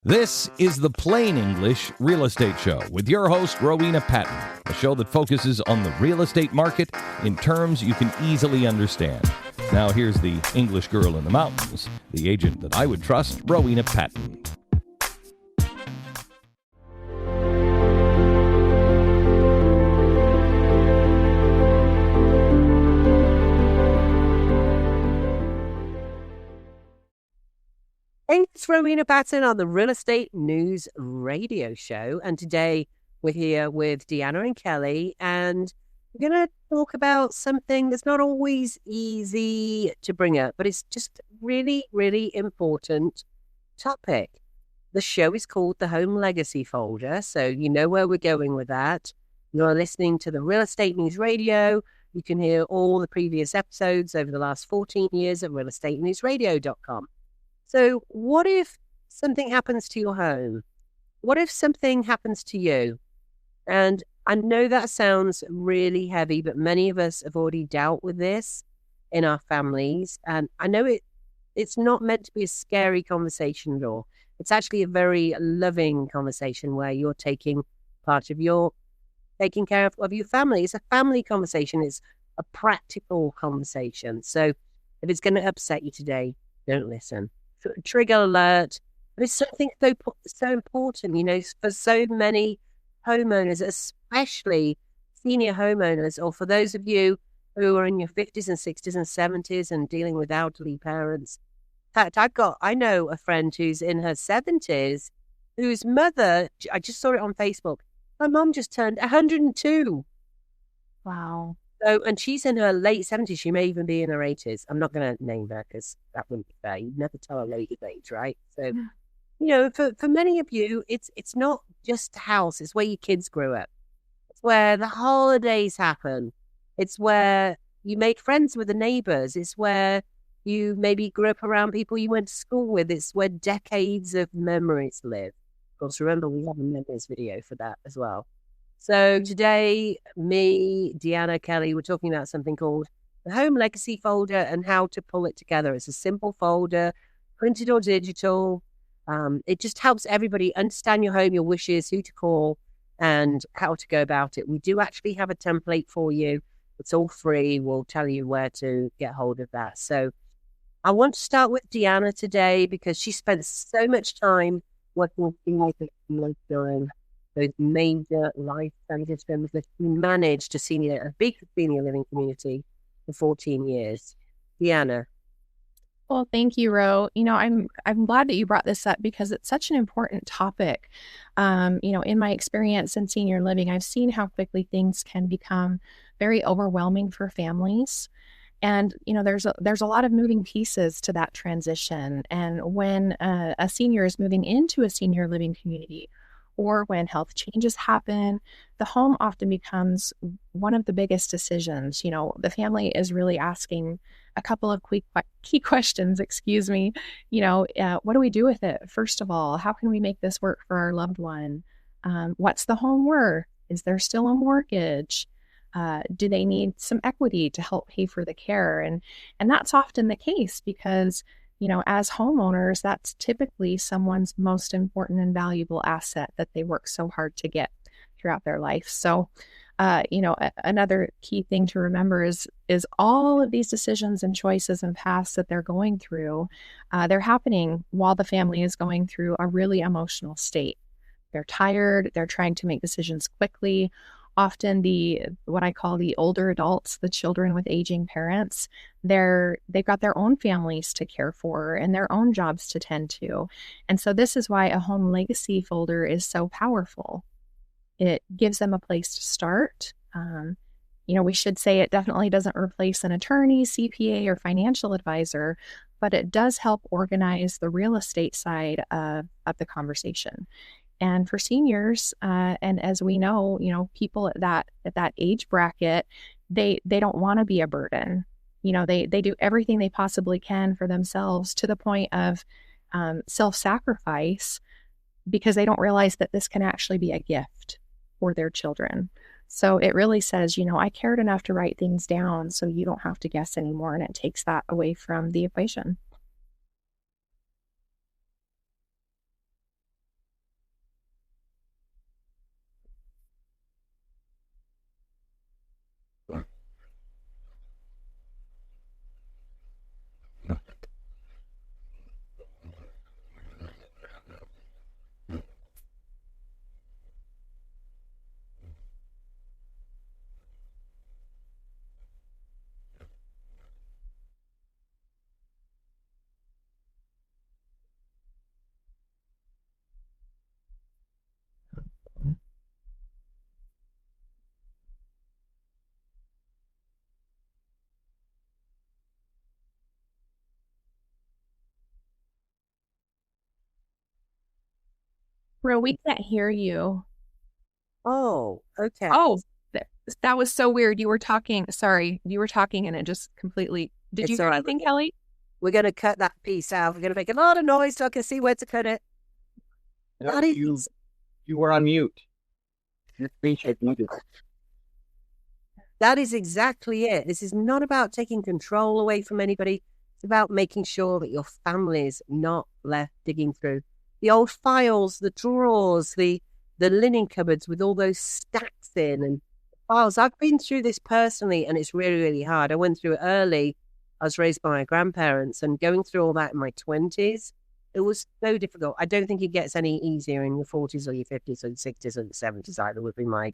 This is the Plain English Real Estate Show with your host, Rowena Patton, a show that focuses on the real estate market in terms you can easily understand. Now here's the English girl in the mountains, the agent that I would trust, Rowena Patton. Hey, it's Rowena Patton on the Real Estate News Radio Show. And today we're here with Deanna and Kelly, and we're going to talk about something that's not always easy to bring up, but it's just really, really important topic. The show is called the Home Legacy Folder, so you know where we're going with that. You're listening to the Real Estate News Radio. You can hear all the previous episodes over the last 14 years at realestatenewsradio.com. So what if something happens to your home? What if something happens to you? And I know that sounds really heavy, but many of us have already dealt with this in our families. And I know it's not meant to be a scary conversation at all. It's actually a very loving conversation where you're taking care of your family. It's a family conversation. It's a practical conversation. So if it's going to upset you today, don't listen. Trigger alert. But it's something so important, you know, for so many homeowners, especially senior homeowners, or for those of you who are in your 50s and 60s and 70s and dealing with elderly parents. In fact, I know a friend who's in her 70s, whose mother, I just saw it on Facebook, her mom just turned 102. Wow. So, and she's in her late 70s. She may even be in her 80s. I'm not going to name her because that wouldn't be fair. You never tell a lady's age, right? So, you know, for many of you, it's not just a house. It's where your kids grew up. It's where the holidays happen. It's where you make friends with the neighbors. It's where you maybe grew up around people you went to school with. It's where decades of memories live. Of course, remember, we have a memories video for that as well. So today, me, Deanna, Kelly, we're talking about something called the Home Legacy Folder and how to pull it together. It's a simple folder, printed or digital. It just helps everybody understand your home, your wishes, who to call, and how to go about it. We do actually have a template for you. It's all free. We'll tell you where to get hold of that. So I want to start with Deanna today because she spent so much time working with during those major life transitions that we managed a big senior living community for 14 years. Deanna. Well, thank you, Ro. You know, I'm glad that you brought this up because it's such an important topic. You know, in my experience in senior living, I've seen how quickly things can become very overwhelming for families. And, you know, there's a lot of moving pieces to that transition. And when a senior is moving into a senior living community, or when health changes happen, the home often becomes one of the biggest decisions. You know, the family is really asking a couple of key questions, You know, what do we do with it? First of all, how can we make this work for our loved one? What's the home worth? Is there still a mortgage? Do they need some equity to help pay for the care? And that's often the case because, you know, as homeowners, that's typically someone's most important and valuable asset that they work so hard to get throughout their life. So, you know, another key thing to remember is all of these decisions and choices and paths that they're going through, they're happening while the family is going through a really emotional state. They're tired. They're trying to make decisions quickly. Often what I call the older adults, the children with aging parents, they've got their own families to care for and their own jobs to tend to. And so this is why a home legacy folder is so powerful. It gives them a place to start. You know, we should say it definitely doesn't replace an attorney, CPA, or financial advisor, but it does help organize the real estate side of the conversation. And for seniors, and as we know, you know, people at that age bracket, they don't want to be a burden. You know, they do everything they possibly can for themselves to the point of self-sacrifice because they don't realize that this can actually be a gift for their children. So it really says, you know, I cared enough to write things down so you don't have to guess anymore. And it takes that away from the equation. Ro, we can't hear you. Oh, okay. Oh, that was so weird. You were talking. Sorry, you were talking, and it just completely. Did It's you hear all right. anything, Kelly? We're going to cut that piece out. We're going to make a lot of noise so I can see where to cut it. No, That is, you were on mute. Your speech had muted. that is exactly it. This is not about taking control away from anybody. It's about making sure that your family is not left digging through the old files, the drawers, the linen cupboards with all those stacks in and files. I've been through this personally, and it's really, really hard. I went through it early. I was raised by my grandparents, and going through all that in my 20s, it was so difficult. I don't think it gets any easier in your 40s or your 50s or your 60s or your 70s either, would be my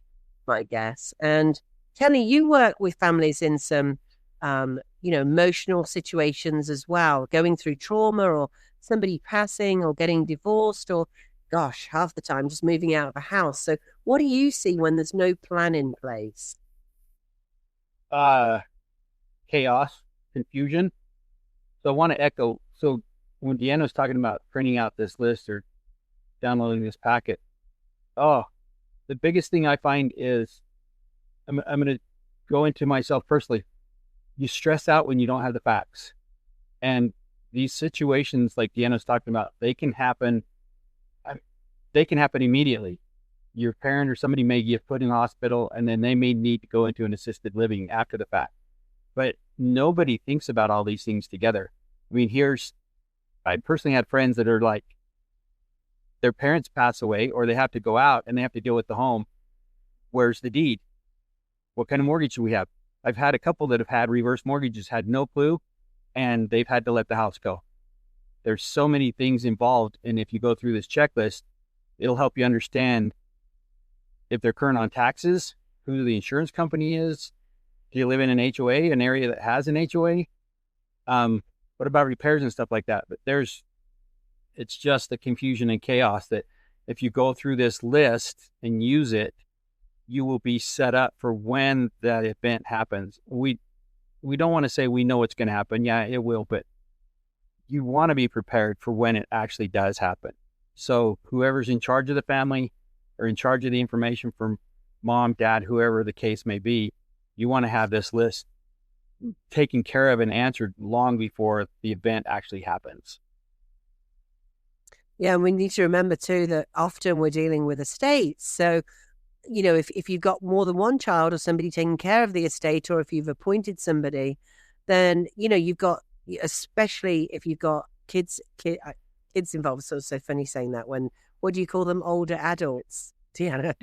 guess. And Kelly, you work with families in some, emotional situations as well, going through trauma or somebody passing or getting divorced or, gosh, half the time just moving out of a house. So what do you see when there's no plan in place? Chaos, confusion. So I want to echo. So when Deanna was talking about printing out this list or downloading this packet, the biggest thing I find is I'm going to go into myself personally. You stress out when you don't have the facts. And these situations like Deanna was talking about, they can happen immediately. Your parent or somebody may get put in the hospital, and then they may need to go into an assisted living after the fact. But nobody thinks about all these things together. I mean, I personally had friends that are like, their parents pass away or they have to go out and they have to deal with the home. Where's the deed? What kind of mortgage do we have? I've had a couple that have had reverse mortgages, had no clue, and they've had to let the house go. There's so many things involved. And if you go through this checklist, it'll help you understand if they're current on taxes, who the insurance company is. Do you live in an HOA, an area that has an HOA? What about repairs and stuff like that? But it's just the confusion and chaos that if you go through this list and use it, you will be set up for when that event happens. We don't want to say we know what's going to happen. Yeah, it will, but you want to be prepared for when it actually does happen. So whoever's in charge of the family or in charge of the information from mom, dad, whoever the case may be, you want to have this list taken care of and answered long before the event actually happens. Yeah, and we need to remember too that often we're dealing with estates. So, if you've got more than one child or somebody taking care of the estate, or if you've appointed somebody, then, you've got, especially if you've got kids involved. So it's so funny saying that what do you call them? Older adults, Deanna?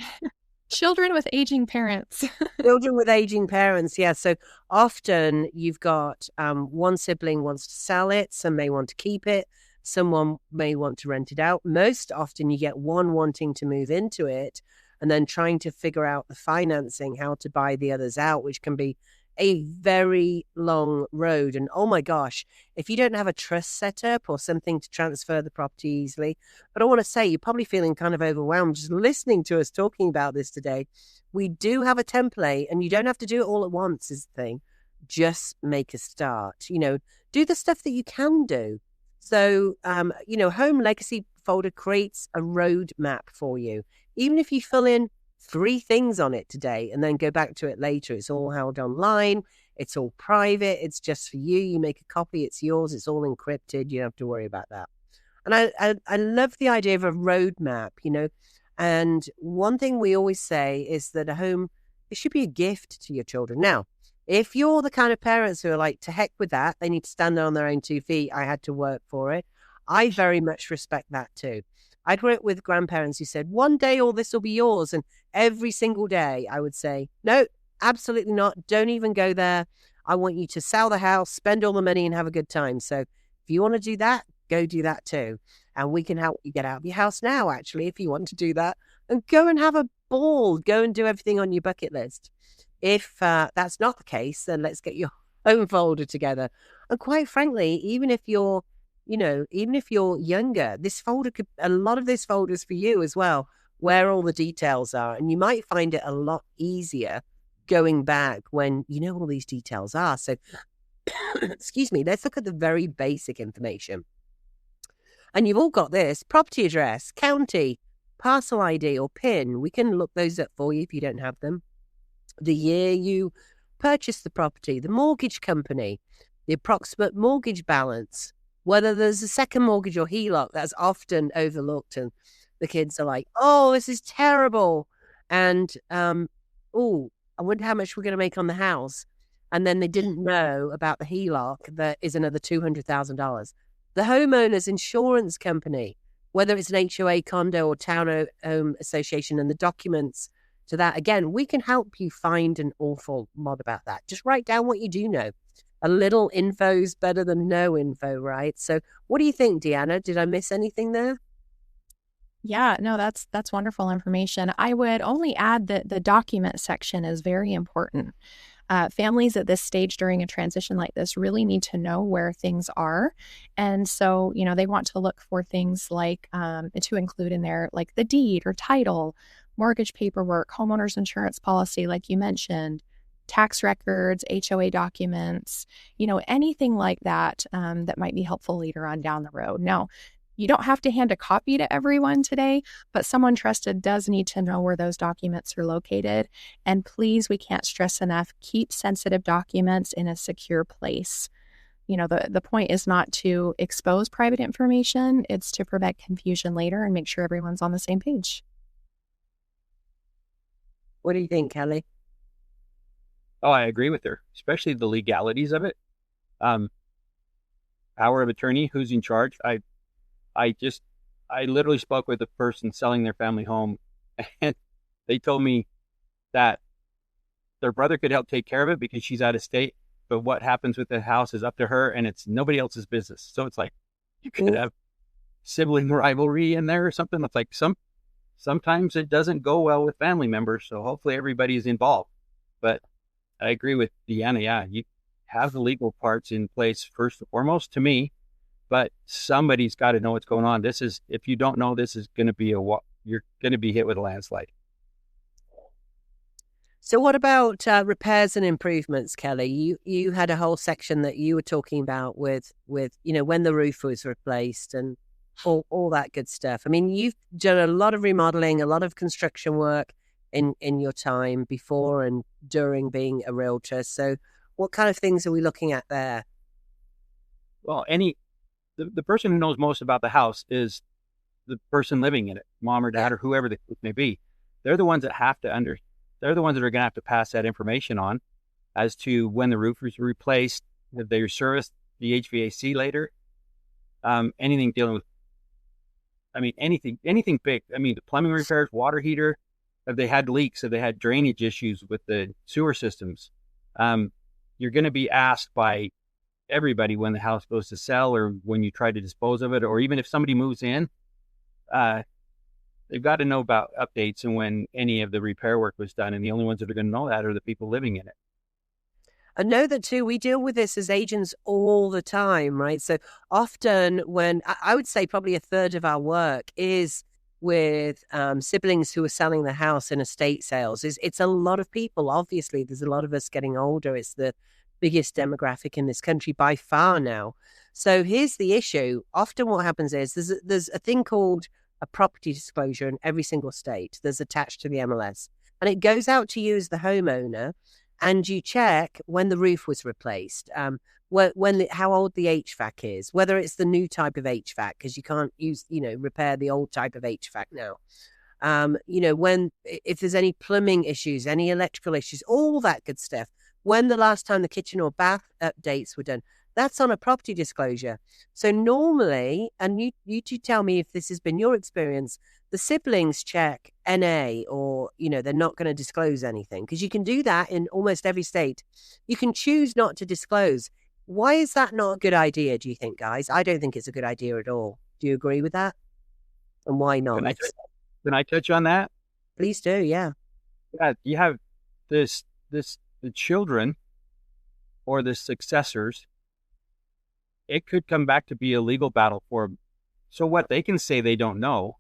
Children with aging parents. Children with aging parents, yeah. So often you've got one sibling wants to sell it, some may want to keep it, someone may want to rent it out. Most often you get one wanting to move into it and then trying to figure out the financing, how to buy the others out, which can be a very long road. And oh my gosh, if you don't have a trust set up or something to transfer the property easily, but I want to say you're probably feeling kind of overwhelmed just listening to us talking about this today. We do have a template, and you don't have to do it all at once is the thing. Just make a start, do the stuff that you can do. So, Home Legacy folder creates a roadmap for you. Even if you fill in 3 things on it today and then go back to it later, it's all held online. It's all private. It's just for you. You make a copy. It's yours. It's all encrypted. You don't have to worry about that. And I love the idea of a roadmap, and one thing we always say is that a home, it should be a gift to your children. Now, if you're the kind of parents who are like, to heck with that, they need to stand on their own 2 feet, I had to work for it, I very much respect that too. I'd work with grandparents who said, one day all this will be yours. And every single day I would say, no, absolutely not. Don't even go there. I want you to sell the house, spend all the money and have a good time. So if you want to do that, go do that too. And we can help you get out of your house now, actually, if you want to do that. And go and have a ball. Go and do everything on your bucket list. If that's not the case, then let's get your home folder together. And quite frankly, even if you're younger, a lot of this folder is for you as well, where all the details are. And you might find it a lot easier going back when you know all these details are. So, excuse me, let's look at the very basic information. And you've all got this: property address, county, parcel ID or PIN, we can look those up for you if you don't have them. The year you purchased the property, the mortgage company, the approximate mortgage balance, whether there's a second mortgage or HELOC. That's often overlooked, and the kids are like, oh, this is terrible. And, oh, I wonder how much we're going to make on the house. And then they didn't know about the HELOC that is another $200,000. The homeowner's insurance company, whether it's an HOA, condo, or town home association, and the documents to that, again, we can help you find an awful lot about that. Just write down what you do know. A little info is better than no info, right? So what do you think, Deanna? Did I miss anything there? Yeah, no, that's wonderful information. I would only add that the document section is very important. Families at this stage during a transition like this really need to know where things are. And so, they want to look for things like to include in there, like the deed or title, mortgage paperwork, homeowner's insurance policy, like you mentioned, tax records, HOA documents, anything like that that might be helpful later on down the road. Now, you don't have to hand a copy to everyone today, but someone trusted does need to know where those documents are located. And please, we can't stress enough, keep sensitive documents in a secure place. The point is not to expose private information, it's to prevent confusion later and make sure everyone's on the same page. What do you think, Kelly? Oh, I agree with her, especially the legalities of it. Power of attorney, who's in charge. I literally spoke with a person selling their family home, and they told me that their brother could help take care of it because she's out of state, but what happens with the house is up to her, and it's nobody else's business. So it's like you could have sibling rivalry in there or something. It's like sometimes it doesn't go well with family members, so hopefully everybody is involved. But I agree with Deanna. Yeah, you have the legal parts in place first and foremost, to me. But somebody's got to know what's going on. If you don't know, this is going to be you're going to be hit with a landslide. So what about repairs and improvements, Kelly? You had a whole section that you were talking about with when the roof was replaced and all that good stuff. I mean, you've done a lot of remodeling, a lot of construction work in your time before and during being a realtor. So what kind of things are we looking at there? Well, the person who knows most about the house is the person living in it, mom or dad or whoever the case may be. They're the ones that they're the ones that are going to have to pass that information on as to when the roof was replaced, if they serviced the HVAC later, anything dealing with, anything big. The plumbing repairs, water heater, if they had leaks, if they had drainage issues with the sewer systems. You're going to be asked by everybody when the house goes to sell or when you try to dispose of it, or even if somebody moves in, they've got to know about updates and when any of the repair work was done. And the only ones that are going to know that are the people living in it. I know that too. We deal with this as agents all the time, right? So often when I would say probably a third of our work is with siblings who are selling the house in estate sales. It's a lot of people. Obviously, there's a lot of us getting older. It's the biggest demographic in this country by far now. So here's the issue. Often what happens is there's a thing called a property disclosure in every single state that's attached to the MLS. And it goes out to you as the homeowner, and you check when the roof was replaced, how old the HVAC is, whether it's the new type of HVAC, because you can't repair the old type of HVAC now. If there's any plumbing issues, any electrical issues, all that good stuff. When the last time the kitchen or bath updates were done, that's on a property disclosure. So normally, and you tell me if this has been your experience, the siblings check NA or, they're not going to disclose anything, because you can do that in almost every state. You can choose not to disclose. Why is that not a good idea, do you think, guys? I don't think it's a good idea at all. Do you agree with that? And why not? Can I touch on that? Please do, yeah. Yeah, you have the children or the successors. It could come back to be a legal battle for them. So what, they can say they don't know,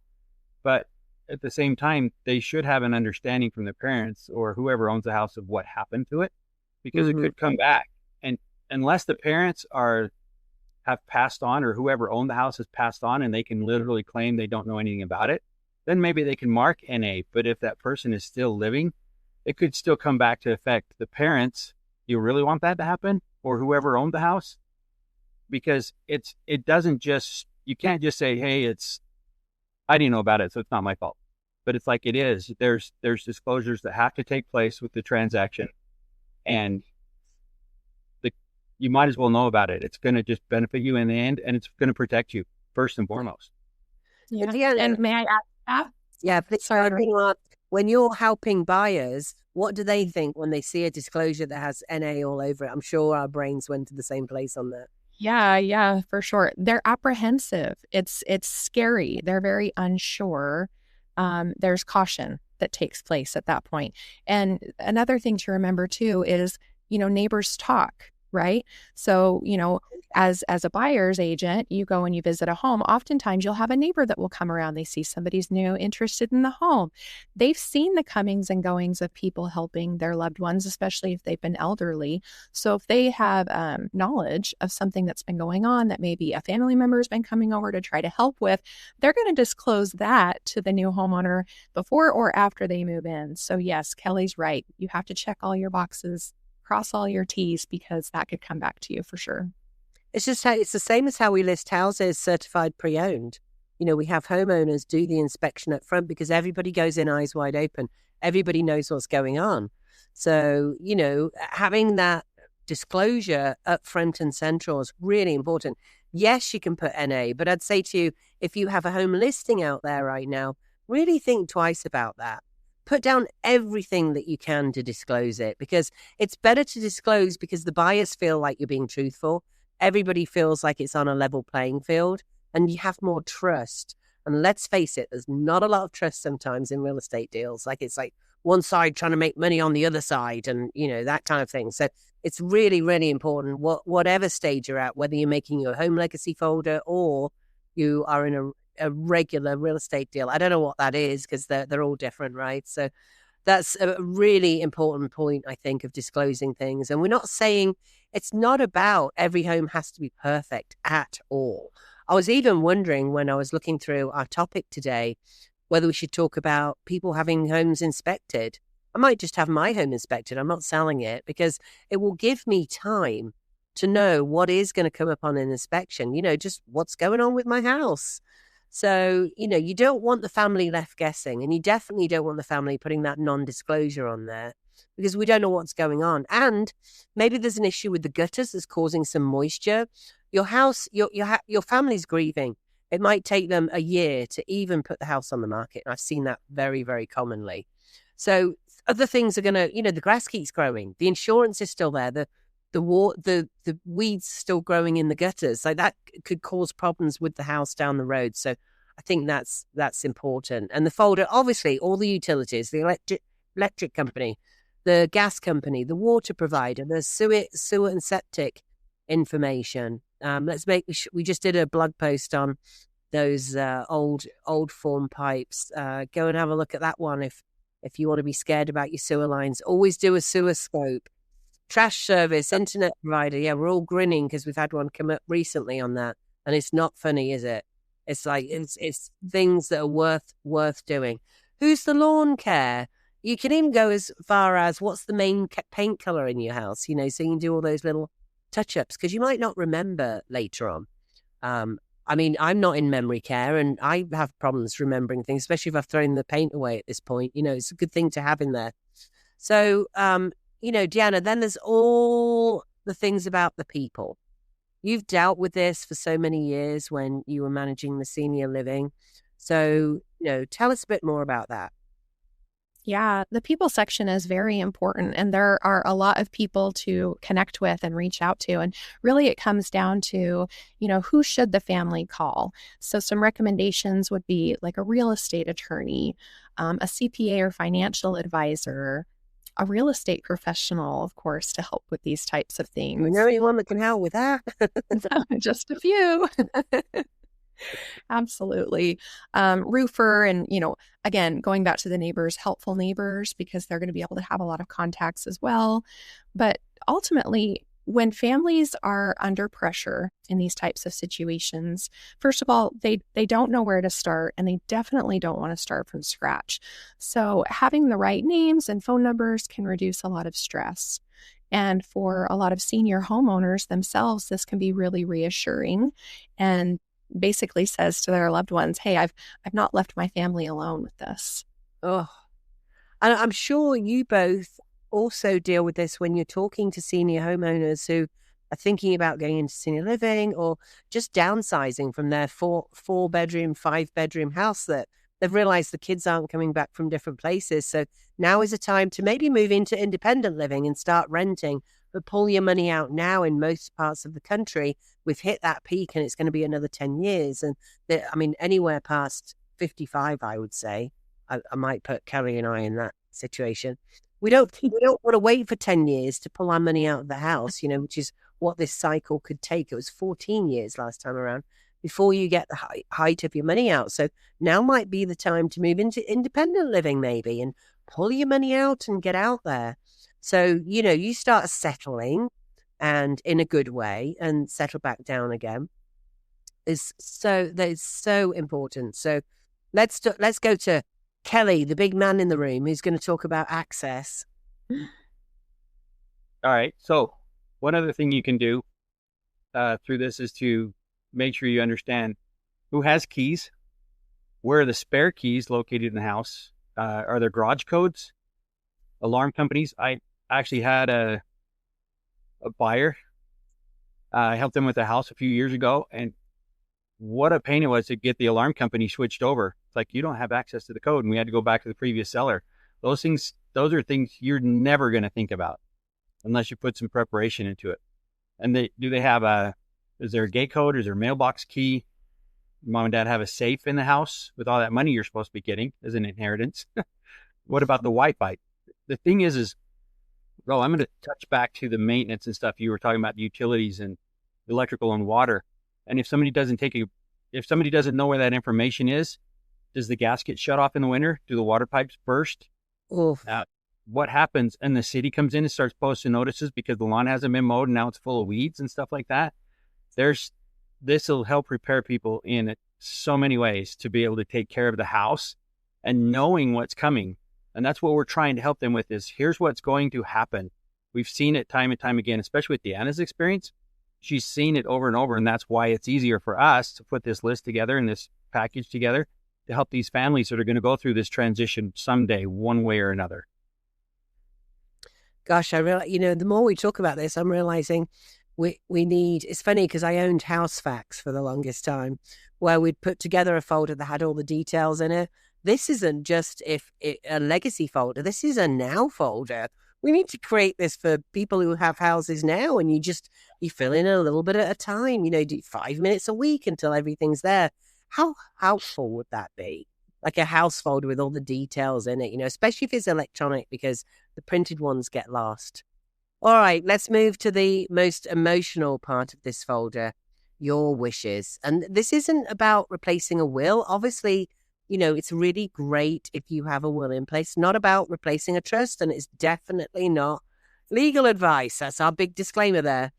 but at the same time, they should have an understanding from their parents or whoever owns the house of what happened to it, because it could come back. And unless the parents have passed on, or whoever owned the house has passed on, and they can literally claim they don't know anything about it, then maybe they can mark NA. But if that person is still living, it could still come back to affect the parents. You really want that to happen, or whoever owned the house? Because it doesn't just, you can't just say, hey, I didn't know about it, so it's not my fault. But it's like it is. There's disclosures that have to take place with the transaction, and you might as well know about it. It's going to just benefit you in the end, and it's going to protect you first and foremost. Yeah. And may I add that? Yeah, please. Sorry. When you're helping buyers, what do they think when they see a disclosure that has NA all over it? I'm sure our brains went to the same place on that. Yeah, for sure. They're apprehensive. It's scary. They're very unsure. There's caution that takes place at that point. And another thing to remember too is, neighbors talk, right? So, as a buyer's agent, you go and you visit a home. Oftentimes you'll have a neighbor that will come around. They see somebody's new, interested in the home. They've seen the comings and goings of people helping their loved ones, especially if they've been elderly. So if they have knowledge of something that's been going on that maybe a family member has been coming over to try to help with, they're going to disclose that to the new homeowner before or after they move in. So yes, Kelly's right. You have to check all your boxes, cross all your T's, because that could come back to you for sure. It's the same as how we list houses certified pre-owned. We have homeowners do the inspection up front because everybody goes in eyes wide open. Everybody knows what's going on. So, having that disclosure up front and central is really important. Yes, you can put NA, but I'd say to you, if you have a home listing out there right now, really think twice about that. Put down everything that you can to disclose it, because it's better to disclose because the buyers feel like you're being truthful. Everybody feels like it's on a level playing field and you have more trust. And let's face it, there's not a lot of trust sometimes in real estate deals. Like it's like one side trying to make money on the other side and, that kind of thing. So it's really, really important whatever stage you're at, whether you're making your home legacy folder or you are in a regular real estate deal. I don't know what that is because they're all different, right? So that's a really important point, I think, of disclosing things. And we're not saying it's not about every home has to be perfect at all. I was even wondering when I was looking through our topic today, whether we should talk about people having homes inspected. I might just have my home inspected. I'm not selling it because it will give me time to know what is going to come up on an inspection, just what's going on with my house. So, you don't want the family left guessing, and you definitely don't want the family putting that non-disclosure on there because we don't know what's going on. And maybe there's an issue with the gutters that's causing some moisture. Your house, your family's grieving. It might take them a year to even put the house on the market. And I've seen that very, very commonly. So other things are going to, the grass keeps growing. The insurance is still there. The weeds still growing in the gutters. So that could cause problems with the house down the road. So I think that's important. And the folder, obviously, all the utilities, the electric company, the gas company, the water provider, the sewer and septic information. We just did a blog post on those old form pipes. Go and have a look at that one if you want to be scared about your sewer lines. Always do a sewer scope. Trash service, internet provider. Yeah, we're all grinning because we've had one come up recently on that, and it's not funny, is it? It's like it's things that are worth doing. Who's the lawn care? You can even go as far as what's the main paint color in your house. So you can do all those little touch-ups because you might not remember later on. I mean, I'm not in memory care and I have problems remembering things, especially if I've thrown the paint away at this point. It's a good thing to have in there. So, Deanna, then there's all the things about the people. You've dealt with this for so many years when you were managing the senior living. So, tell us a bit more about that. Yeah, the people section is very important, and there are a lot of people to connect with and reach out to. And really it comes down to, who should the family call? So some recommendations would be like a real estate attorney, a CPA or financial advisor, a real estate professional, of course, to help with these types of things. You know anyone that can help with that? Just a few. Absolutely. Roofer and, again, going back to the neighbors, helpful neighbors, because they're going to be able to have a lot of contacts as well. But ultimately, When families are under pressure in these types of situations, first of all, they don't know where to start, and they definitely don't want to start from scratch. So having the right names and phone numbers can reduce a lot of stress. And for a lot of senior homeowners themselves, this can be really reassuring and basically says to their loved ones, hey, I've not left my family alone with this. Oh, and I'm sure you both also deal with this when you're talking to senior homeowners who are thinking about going into senior living or just downsizing from their four bedroom, 5-bedroom house that they've realized the kids aren't coming back from different places. So now is a time to maybe move into independent living and start renting, but pull your money out now. In most parts of the country, we've hit that peak and it's going to be another 10 years. And anywhere past 55, I would say, I might put Kelly and I in that situation. We don't want to wait for 10 years to pull our money out of the house, which is what this cycle could take. It was 14 years last time around before you get the height of your money out. So now might be the time to move into independent living maybe and pull your money out and get out there. So, you start settling and in a good way and settle back down again. That's so important. So let's go to Kelly, the big man in the room, who's going to talk about access. All right. So one other thing you can do through this is to make sure you understand who has keys, where are the spare keys located in the house, are there garage codes, alarm companies. I actually had a buyer. I helped them with a house a few years ago, and what a pain it was to get the alarm company switched over. It's like, you don't have access to the code, and we had to go back to the previous seller. Those are things you're never going to think about unless you put some preparation into it. And is there a gate code? Is there a mailbox key? Mom and dad have a safe in the house with all that money you're supposed to be getting as an inheritance. What about the Wi-Fi? The thing is, I'm going to touch back to the maintenance and stuff. You were talking about the utilities and electrical and water. And if somebody doesn't know where that information is, does the gas get shut off in the winter? Do the water pipes burst? What happens? And the city comes in and starts posting notices because the lawn hasn't been mowed and now it's full of weeds and stuff like that. This will help prepare people in so many ways to be able to take care of the house and knowing what's coming. And that's what we're trying to help them with is here's what's going to happen. We've seen it time and time again, especially with Deanna's experience. She's seen it over and over, and that's why it's easier for us to put this list together and this package together to help these families that are going to go through this transition someday, one way or another. Gosh, I realize, the more we talk about this, I'm realizing we need, it's funny because I owned House Facts for the longest time, where we'd put together a folder that had all the details in it. This isn't just a legacy folder. This is a now folder. We need to create this for people who have houses now, and you fill in a little bit at a time, do 5 minutes a week until everything's there. How helpful would that be? Like a house folder with all the details in it, especially if it's electronic because the printed ones get lost. All right, let's move to the most emotional part of this folder, your wishes. And this isn't about replacing a will. Obviously, it's really great if you have a will in place, not about replacing a trust, and it's definitely not legal advice. That's our big disclaimer there.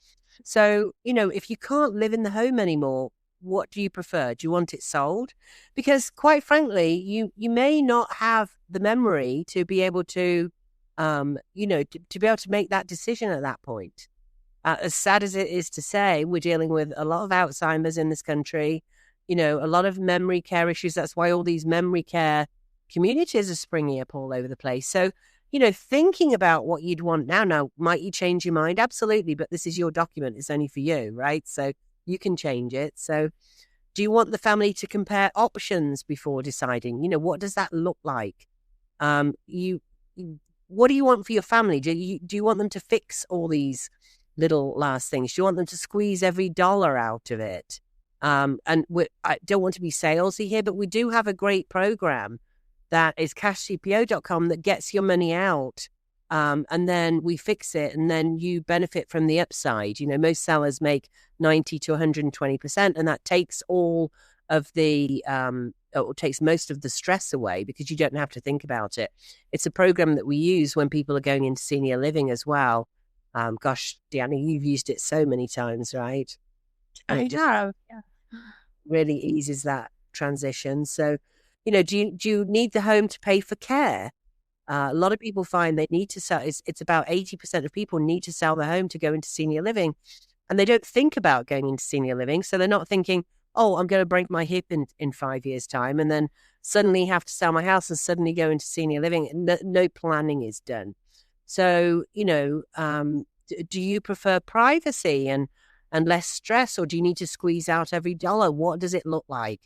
So, if you can't live in the home anymore, what do you prefer? Do you want it sold? Because quite frankly, you may not have the memory to be able to, to be able to make that decision at that point. As sad as it is to say, we're dealing with a lot of Alzheimer's in this country. A lot of memory care issues. That's why all these memory care communities are springing up all over the place. So, thinking about what you'd want now, might you change your mind? Absolutely. But this is your document. It's only for you, right? So you can change it. So do you want the family to compare options before deciding? What does that look like? What do you want for your family? Do you want them to fix all these little last things? Do you want them to squeeze every dollar out of it? I don't want to be salesy here, but we do have a great program that is cashcpo.com that gets your money out. And then we fix it and then you benefit from the upside. Most sellers make 90 to 120%, and that takes all of the, it takes most of the stress away because you don't have to think about it. It's a program that we use when people are going into senior living as well. Gosh, Deanna, you've used it so many times, right? And I it just have. Yeah. really eases that transition. So, do you need the home to pay for care? A lot of people find they need to sell. It's about 80% of people need to sell their home to go into senior living, and they don't think about going into senior living. So they're not thinking, "Oh, I'm going to break my hip in 5 years' time, and then suddenly have to sell my house and suddenly go into senior living." No planning is done. So, do you prefer privacy and less stress, or do you need to squeeze out every dollar? What does it look like?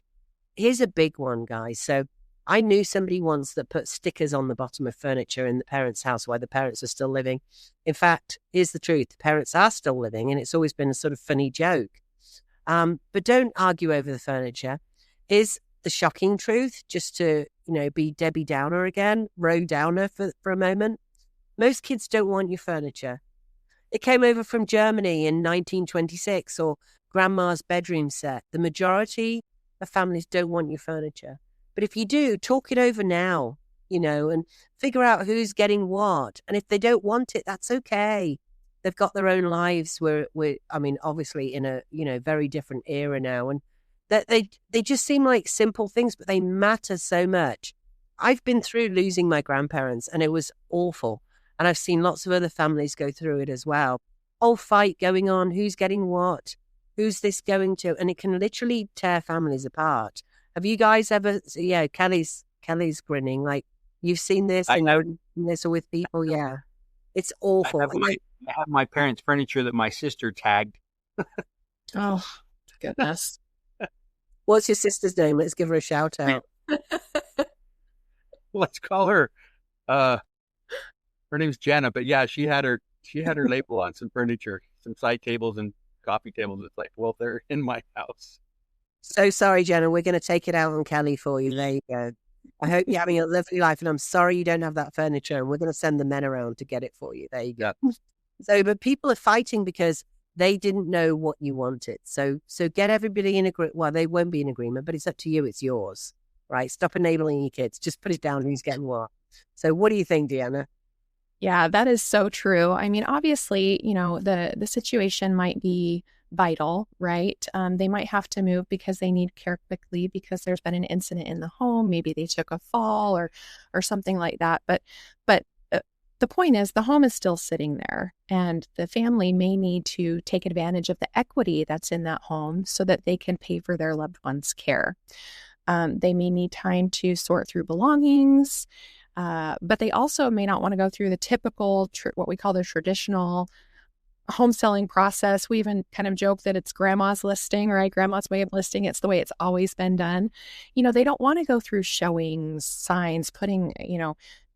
Here's a big one, guys. So I knew somebody once that put stickers on the bottom of furniture in the parents' house while the parents are still living. In fact, here's the truth. The parents are still living, and it's always been a sort of funny joke. But don't argue over the furniture. Here's the shocking truth, just to, be Debbie Downer again, Roe Downer for a moment. Most kids don't want your furniture. It came over from Germany in 1926, or grandma's bedroom set. The majority of families don't want your furniture. But if you do, talk it over now, and figure out who's getting what. And if they don't want it, that's okay. They've got their own lives. We're obviously in a, very different era now. And that they just seem like simple things, but they matter so much. I've been through losing my grandparents, and it was awful. And I've seen lots of other families go through it as well. Whole fight going on. Who's getting what? Who's this going to? And it can literally tear families apart. Have you guys ever? Yeah, Kelly's grinning. Like, you've seen this I and have, this with people. Yeah, it's awful. I have my parents' furniture that my sister tagged. Oh, goodness. What's your sister's name? Let's give her a shout out. Let's call her. Her name's Jenna, but yeah, she had her label on some furniture, some side tables and coffee tables. It's like, well, they're in my house. So sorry, Jenna. We're going to take it out on Kelly for you. There you go. I hope you're having a lovely life, and I'm sorry you don't have that furniture, and we're going to send the men around to get it for you. There you go. Yeah. So, but people are fighting because they didn't know what you wanted. So get everybody in agreement. Well, they won't be in agreement, but it's up to you. It's yours, right? Stop enabling your kids. Just put it down. Who's getting what? So what do you think, Deanna? Yeah, that is so true. I mean, obviously, the situation might be vital, right? They might have to move because they need care quickly because there's been an incident in the home. Maybe they took a fall or something like that. But the point is, the home is still sitting there, and the family may need to take advantage of the equity that's in that home so that they can pay for their loved one's care. They may need time to sort through belongings. But they also may not want to go through the typical, what we call the traditional home selling process. We even kind of joke that it's grandma's listing, right? Grandma's way of listing. It's the way it's always been done. They don't want to go through showings, signs, putting,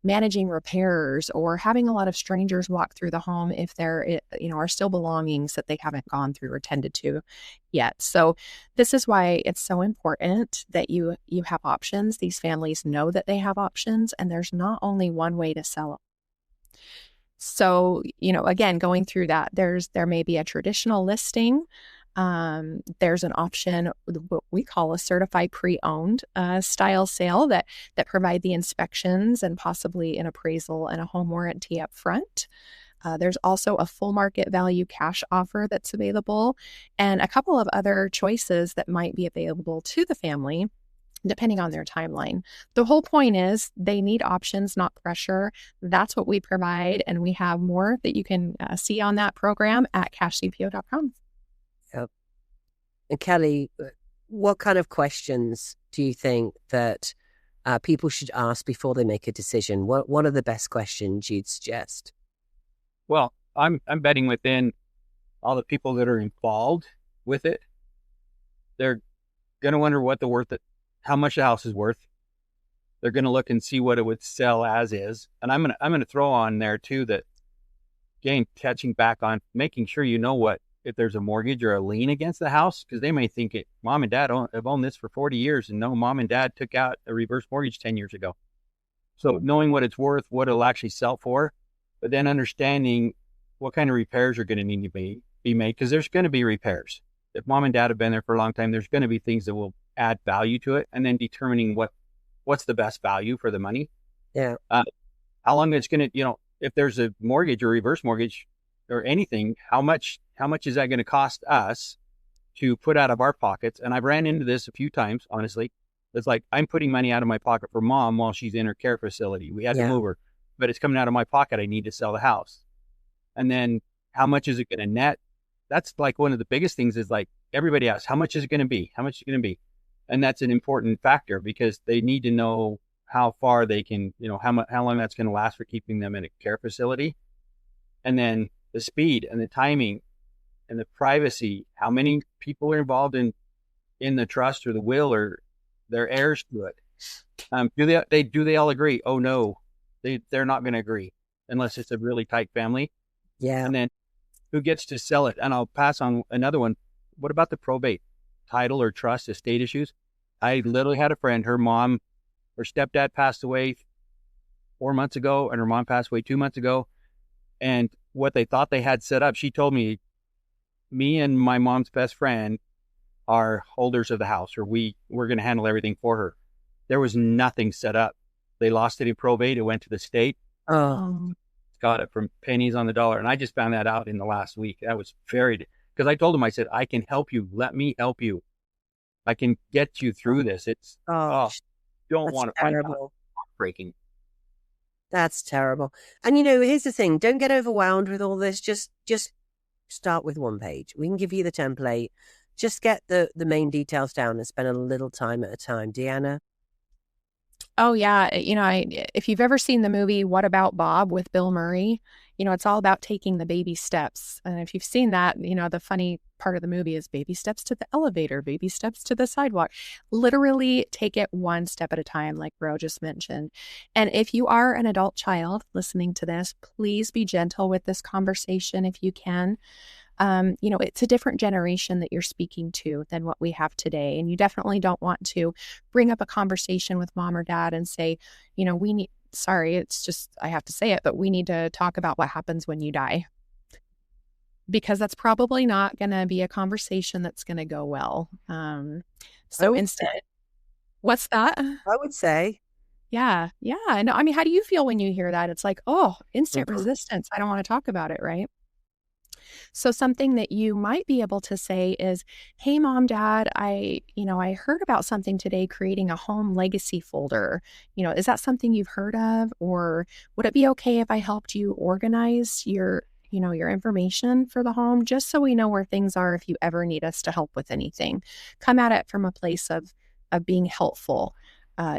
managing repairs, or having a lot of strangers walk through the home if there, are still belongings that they haven't gone through or tended to yet. So this is why it's so important that you have options. These families know that they have options, and there's not only one way to sell it. So, again, going through that, there may be a traditional listing. There's an option, what we call a certified pre-owned style sale that provide the inspections and possibly an appraisal and a home warranty up front. There's also a full market value cash offer that's available, and a couple of other choices that might be available to the family depending on their timeline. The whole point is they need options, not pressure. That's what we provide, and we have more that you can see on that program at cashcpo.com. Yep. And Kelly, what kind of questions do you think that people should ask before they make a decision? What are the best questions you'd suggest? Well, I'm betting within all the people that are involved with it, they're going to wonder how much the house is worth. They're going to look and see what it would sell as is. And I'm going to throw on there too that, again, touching back on making sure if there's a mortgage or a lien against the house, because they may think mom and dad have owned this for 40 years and no, mom and dad took out a reverse mortgage 10 years ago. So knowing what it's worth, what it'll actually sell for, but then understanding what kind of repairs are going to need to be made, because there's going to be repairs. If mom and dad have been there for a long time, there's going to be things that will add value to it, and then determining what's the best value for the money. Yeah. How long it's going to, if there's a mortgage or reverse mortgage, or anything, how much is that going to cost us to put out of our pockets? And I've ran into this a few times, honestly. It's like, I'm putting money out of my pocket for mom while she's in her care facility. We had to move her, but it's coming out of my pocket. I need to sell the house. And then how much is it going to net? That's like one of the biggest things is like, everybody asks, how much is it going to be? How much is it going to be? And that's an important factor because they need to know how far they can, how long that's going to last for keeping them in a care facility. And then the speed and the timing and the privacy, how many people are involved in the trust or the will or their heirs to it. Do they all agree? Oh no, they're not going to agree unless it's a really tight family. Yeah. And then who gets to sell it? And I'll pass on another one. What about the probate, title or trust, estate issues? I literally had a friend, her stepdad passed away 4 months ago and her mom passed away 2 months ago. And what they thought they had set up, she told me and my mom's best friend are holders of the house, or we're going to handle everything for her. There was nothing set up. They lost it in probate. It went to the state. Oh, Got it from pennies on the dollar. And I just found that out in the last week. That was because I told him, I said, I can help you. Let me help you. I can get you through this. It's, don't want to find out. Breaking. That's terrible. And here's the thing. Don't get overwhelmed with all this. Just start with one page. We can give you the template. Just get the main details down and spend a little time at a time. Deanna? Oh, yeah. If you've ever seen the movie What About Bob with Bill Murray, it's all about taking the baby steps. And if you've seen that, the funny part of the movie is baby steps to the elevator, baby steps to the sidewalk. Literally take it one step at a time, like Ro just mentioned. And if you are an adult child listening to this, please be gentle with this conversation if you can. It's a different generation that you're speaking to than what we have today. And you definitely don't want to bring up a conversation with mom or dad and say, it's just, I have to say it, but we need to talk about what happens when you die. Because that's probably not going to be a conversation that's going to go well. So instead, what's that? I would say. Yeah. Yeah. No, how do you feel when you hear that? It's like, instant resistance. I don't want to talk about it, right? So something that you might be able to say is, hey, mom, dad, I heard about something today, creating a home legacy folder. Is that something you've heard of? Or would it be okay if I helped you organize your information for the home, just so we know where things are if you ever need us to help with anything? Come at it from a place of being helpful.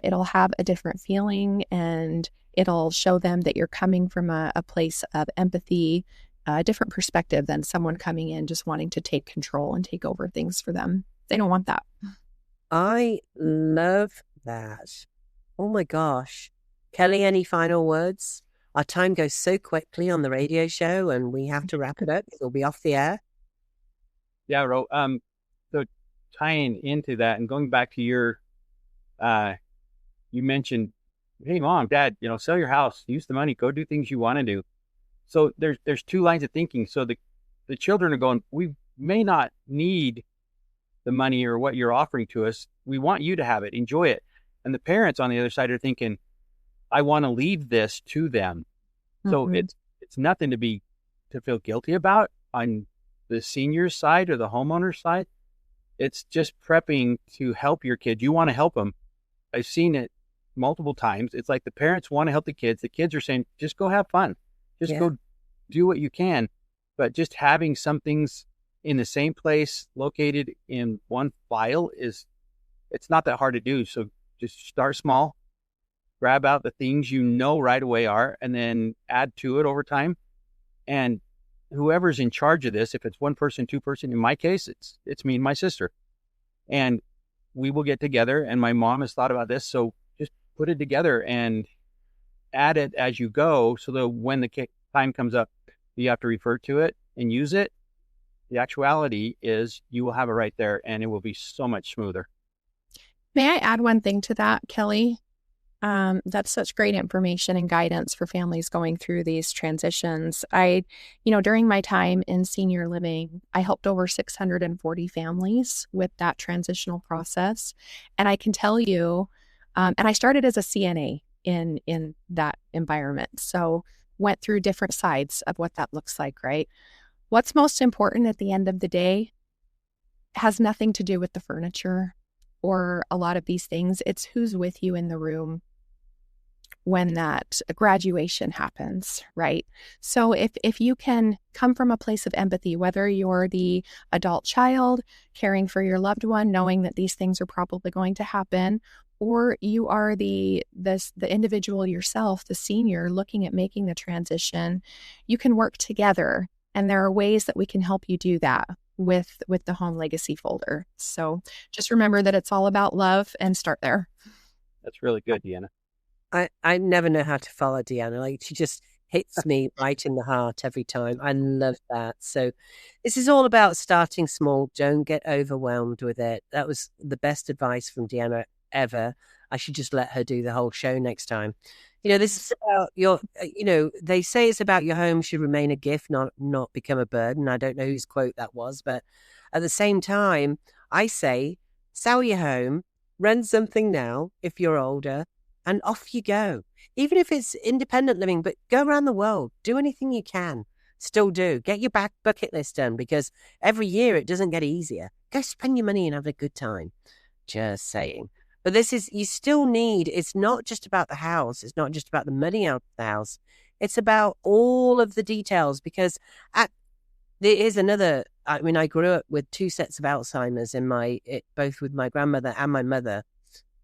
It'll have a different feeling, and it'll show them that you're coming from a place of empathy, a different perspective than someone coming in just wanting to take control and take over things for them. They don't want that. I love that. Oh my gosh. Kelly, any final words? Our time goes so quickly on the radio show and we have to wrap it up. It'll be off the air. Yeah, Ro. So tying into that and going back to your, you mentioned, hey, mom, dad, sell your house, use the money, go do things you want to do. So there's two lines of thinking. So the children are going, we may not need the money or what you're offering to us. We want you to have it, enjoy it. And the parents on the other side are thinking, I want to leave this to them. So it's nothing to feel guilty about on the senior side or the homeowner side. It's just prepping to help your kid. You want to help them. I've seen it multiple times. It's like the parents want to help the kids. The kids are saying, just go have fun. Just go do what you can. But just having some things in the same place located in one file it's not that hard to do. So just start small, grab out the things right away are, and then add to it over time. And whoever's in charge of this, if it's one person, two person, in my case, it's me and my sister. And we will get together, and my mom has thought about this. So just put it together and add it as you go, so that when the time comes up, you have to refer to it and use it. The actuality is you will have it right there, and it will be so much smoother. May I add one thing to that, Kelly? That's such great information and guidance for families going through these transitions. During my time in senior living, I helped over 640 families with that transitional process. And I can tell you, and I started as a CNA in that environment. So went through different sides of what that looks like, right? What's most important at the end of the day has nothing to do with the furniture or a lot of these things. It's who's with you in the room when that graduation happens, right? So if you can come from a place of empathy, whether you're the adult child caring for your loved one, knowing that these things are probably going to happen, or you are the individual yourself, the senior looking at making the transition, you can work together. And there are ways that we can help you do that with the Home Legacy folder. So just remember that it's all about love and start there. That's really good, Deanna. I never know how to follow Deanna. Like, she just hits me right in the heart every time. I love that. So this is all about starting small. Don't get overwhelmed with it. That was the best advice from Deanna ever. I should just let her do the whole show next time. This is about your, they say it's about your home should remain a gift, not become a burden. I don't know whose quote that was, but at the same time, I say, sell your home, rent something now if you're older, and off you go. Even if it's independent living, but go around the world, do anything you can. Still do. Get your back bucket list done, because every year it doesn't get easier. Go spend your money and have a good time. Just saying. But you still need, it's not just about the house. It's not just about the money out of the house. It's about all of the details, because there is another, I grew up with 2 sets of Alzheimer's both with my grandmother and my mother.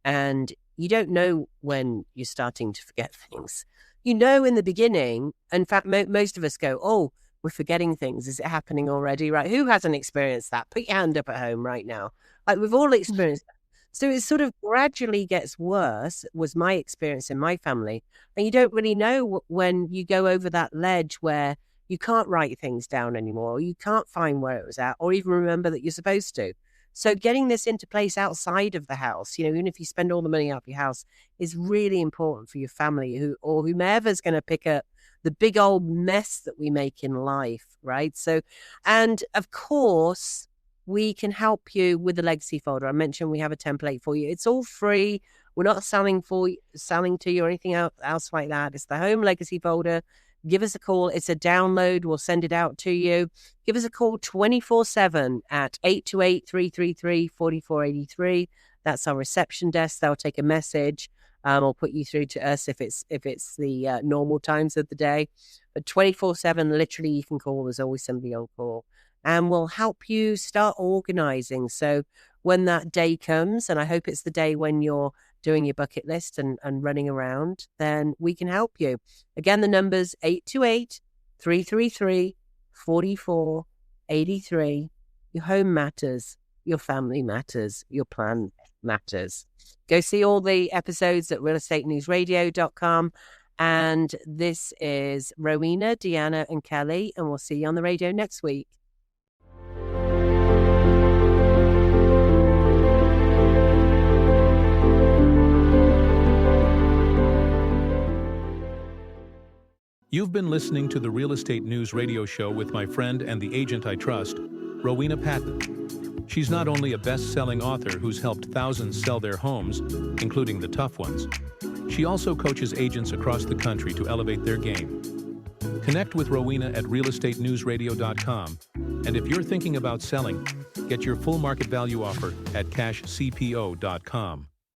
And you don't know when you're starting to forget things. In the beginning. In fact, most of us go, oh, we're forgetting things. Is it happening already? Right? Who hasn't experienced that? Put your hand up at home right now. Like, we've all experienced that. So it sort of gradually gets worse, was my experience in my family. And you don't really know when you go over that ledge where you can't write things down anymore, or you can't find where it was at, or even remember that you're supposed to. So getting this into place outside of the house, even if you spend all the money out of your house, is really important for your family or whomever's going to pick up the big old mess that we make in life, right? So, and of course, we can help you with the legacy folder. I mentioned we have a template for you. It's all free. We're not selling to you or anything else like that. It's the Home Legacy folder. Give us a call. It's a download. We'll send it out to you. Give us a call 24/7 at 828-333-4483. That's our reception desk. They'll take a message. Or put you through to us if it's the normal times of the day. But 24/7, literally, you can call. There's always somebody on call. And we'll help you start organizing. So when that day comes, and I hope it's the day when you're doing your bucket list and running around, then we can help you. Again, the number's 828-333-4483. Your home matters. Your family matters. Your plan matters. Go see all the episodes at realestatenewsradio.com. And this is Rowena, Deanna, and Kelly, and we'll see you on the radio next week. You've been listening to the Real Estate News Radio Show with my friend and the agent I trust, Rowena Patton. She's not only a best-selling author who's helped thousands sell their homes, including the tough ones, she also coaches agents across the country to elevate their game. Connect with Rowena at realestatenewsradio.com, and if you're thinking about selling, get your full market value offer at cashcpo.com.